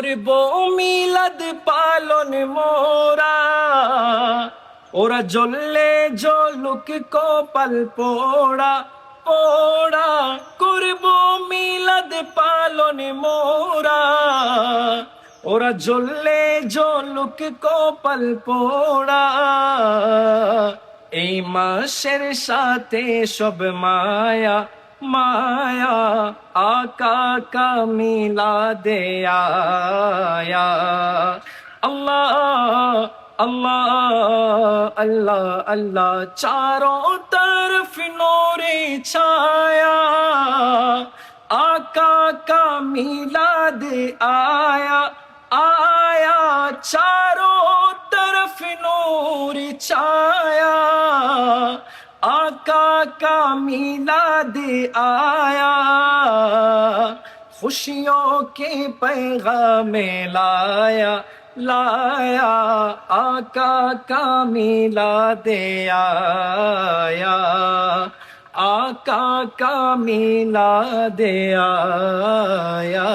করব মিলাদ পালন মোরা, ওরা জ্বললে জ্বলুক কপাল পোড়া পোড়া। করব মিলাদ পালন মোরা, ওরা জ্বললে জ্বলুক কপাল পোড়া। এই মাসের সাথে সব মায়া মায়া, আকা কা মিলাদে আয়া। আল্লাহ अल्लाह अल्लाह अल्लाह, चारों तरफ नूरे छाया, आका का मिलाद आया आया। चारों तरफ नूर छाया, आका का मिलाद आया। खुशियों के पैगाम लाया लाया, आका का मिलाद आया, आका का मिलाद आया।